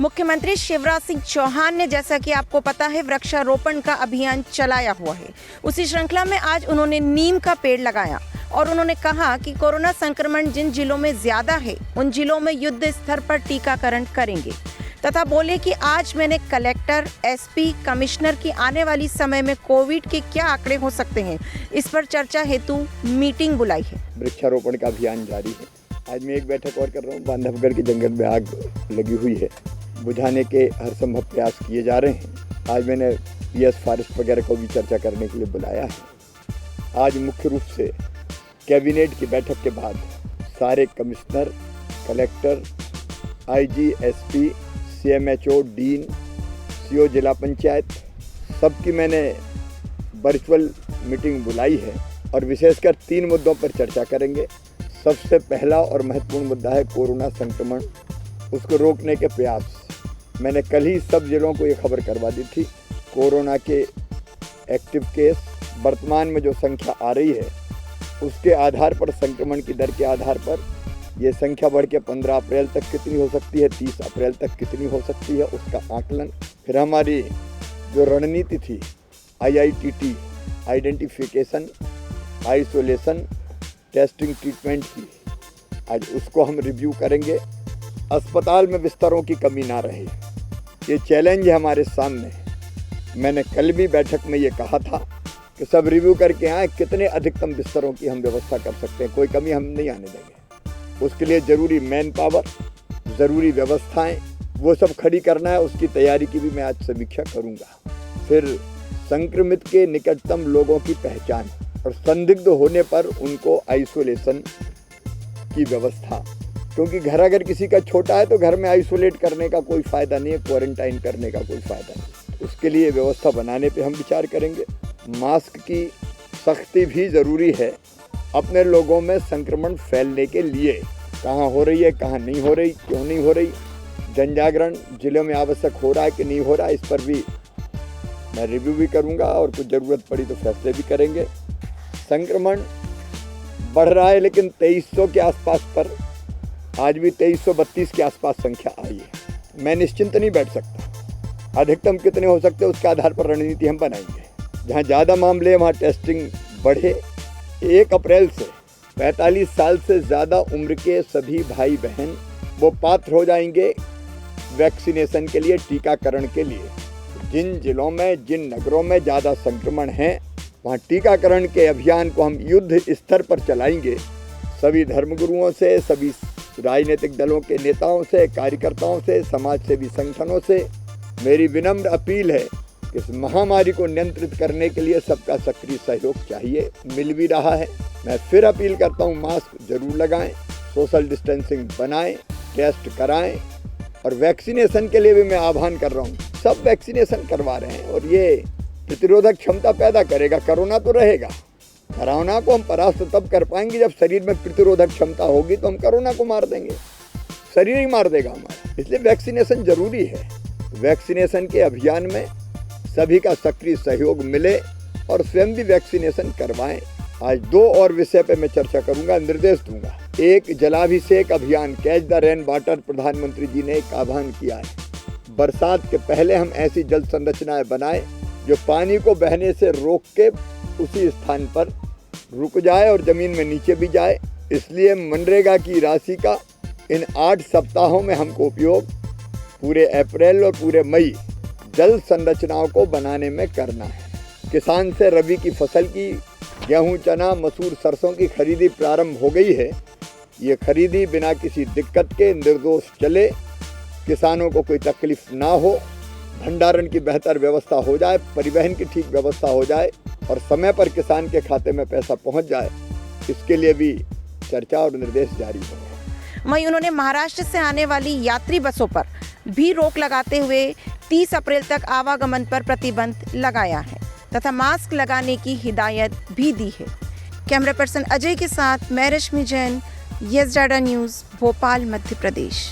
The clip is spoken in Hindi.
मुख्यमंत्री शिवराज सिंह चौहान ने, जैसा कि आपको पता है, वृक्षारोपण का अभियान चलाया हुआ है। उसी श्रृंखला में आज उन्होंने नीम का पेड़ लगाया और उन्होंने कहा कि कोरोना संक्रमण जिन जिलों में ज्यादा है उन जिलों में युद्ध स्तर पर टीकाकरण करेंगे, तथा बोले कि आज मैंने कलेक्टर, एसपी, कमिश्नर की आने वाली समय में कोविड के क्या आंकड़े हो सकते हैं, इस पर चर्चा हेतु मीटिंग बुलाई है। वृक्षारोपण का अभियान जारी है। आज मैं एक बैठक और कर रहा हूँ। बांधवगढ़ के जंगल में आग लगी हुई है, बुझाने के हर संभव प्रयास किए जा रहे हैं। आज मैंने पीएस फॉरेस्ट वगैरह को भी चर्चा करने के लिए बुलाया है। आज मुख्य रूप से कैबिनेट की बैठक के बाद सारे commissioner, collector, IG, SP, CMHO, dean, CO जिला पंचायत, सबकी मैंने वर्चुअल मीटिंग बुलाई है और विशेषकर 3 मुद्दों पर चर्चा करेंगे। सबसे पहला और महत्वपूर्ण मुद्दा है कोरोना संक्रमण, उसको रोकने के प्रयास। मैंने कल ही सब जिलों को ये खबर करवा दी थी। कोरोना के एक्टिव केस वर्तमान में जो संख्या आ रही है उसके आधार पर, संक्रमण की दर के आधार पर ये संख्या बढ़ के 15 अप्रैल तक कितनी हो सकती है, 30 अप्रैल तक कितनी हो सकती है, उसका आकलन। फिर हमारी जो रणनीति थी IITT, identification, isolation, testing, treatment की, आज उसको हम रिव्यू करेंगे। अस्पताल में बिस्तरों की कमी ना रहे, ये चैलेंज है हमारे सामने। मैंने कल भी बैठक में ये कहा था कि सब रिव्यू करके आए कितने अधिकतम बिस्तरों की हम व्यवस्था कर सकते हैं, कोई कमी हम नहीं आने देंगे। उसके लिए ज़रूरी मैन पावर, ज़रूरी व्यवस्थाएं, वो सब खड़ी करना है। उसकी तैयारी की भी मैं आज समीक्षा करूंगा। फिर संक्रमित के निकटतम लोगों की पहचान और संदिग्ध होने पर उनको आइसोलेशन की व्यवस्था, क्योंकि घर अगर किसी का छोटा है तो घर में आइसोलेट करने का कोई फ़ायदा नहीं है, क्वारंटाइन करने का कोई फ़ायदा नहीं। उसके लिए व्यवस्था बनाने पे हम विचार करेंगे। मास्क की सख्ती भी ज़रूरी है अपने लोगों में संक्रमण फैलने के लिए। कहाँ हो रही है, कहाँ नहीं हो रही, क्यों नहीं हो रही, जन जागरण जिलों में आवश्यक हो रहा है कि नहीं हो रहा है, इस पर भी मैं रिव्यू भी करूँगा और कुछ ज़रूरत पड़ी तो फैसले भी करेंगे। संक्रमण बढ़ रहा है लेकिन 2300 के आसपास पर, आज भी 2332 के आसपास संख्या आई है। मैं निश्चिंत नहीं बैठ सकता। अधिकतम कितने हो सकते हैं उसके आधार पर रणनीति हम बनाएंगे। जहाँ ज़्यादा मामले हैं वहाँ टेस्टिंग बढ़े। 1 अप्रैल से 45 साल से ज़्यादा उम्र के सभी भाई बहन वो पात्र हो जाएंगे वैक्सीनेशन के लिए, टीकाकरण के लिए। जिन जिलों में, जिन नगरों में ज़्यादा संक्रमण है वहाँ टीकाकरण के अभियान को हम युद्ध स्तर पर चलाएंगे। सभी धर्मगुरुओं से, सभी राजनीतिक दलों के नेताओं से, कार्यकर्ताओं से, समाज सेवी संगठनों से मेरी विनम्र अपील है कि इस महामारी को नियंत्रित करने के लिए सबका सक्रिय सहयोग चाहिए, मिल भी रहा है। मैं फिर अपील करता हूँ, मास्क जरूर लगाएं, सोशल डिस्टेंसिंग बनाएं, टेस्ट कराएं और वैक्सीनेशन के लिए भी मैं आह्वान कर रहा हूँ। सब वैक्सीनेशन करवा रहे हैं और ये प्रतिरोधक क्षमता पैदा करेगा। कोरोना तो रहेगा, कोरोना को हम परास्त तब कर पाएंगे जब शरीर में प्रतिरोधक क्षमता होगी, तो हम कोरोना को मार देंगे, शरीर ही मार देगा हमारा। इसलिए वैक्सीनेशन जरूरी है। वैक्सीनेशन के अभियान में सभी का सक्रिय सहयोग मिले और स्वयं भी वैक्सीनेशन करवाएं। आज 2 और विषय पे मैं चर्चा करूंगा, निर्देश दूंगा। एक, जलाभिषेक अभियान, कैच द रेन वाटर, प्रधानमंत्री जी ने एक आह्वान किया है। बरसात के पहले हम ऐसी जल संरचनाएं बनाएं जो पानी को बहने से रोक के उसी स्थान पर रुक जाए और ज़मीन में नीचे भी जाए। इसलिए मनरेगा की राशि का इन 8 सप्ताहों में हमको उपयोग पूरे अप्रैल और पूरे मई जल संरचनाओं को बनाने में करना है। किसान से रबी की फसल की गेहूं, चना, मसूर, सरसों की खरीदी प्रारंभ हो गई है। ये खरीदी बिना किसी दिक्कत के निर्दोष चले, किसानों को कोई तकलीफ ना हो, भंडारण की बेहतर व्यवस्था हो जाए, परिवहन की ठीक व्यवस्था हो जाए और समय पर किसान के खाते में पैसा पहुंच जाए, इसके लिए भी चर्चा और निर्देश जारी होंगे। वहीं उन्होंने महाराष्ट्र से आने वाली यात्री बसों पर भी रोक लगाते हुए 30 अप्रैल तक आवागमन पर प्रतिबंध लगाया है तथा मास्क लगाने की हिदायत भी दी है। कैमरा पर्सन अजय के साथ मैं Rashmi Jain, Yes Data News, Bhopal, Madhya प्रदेश।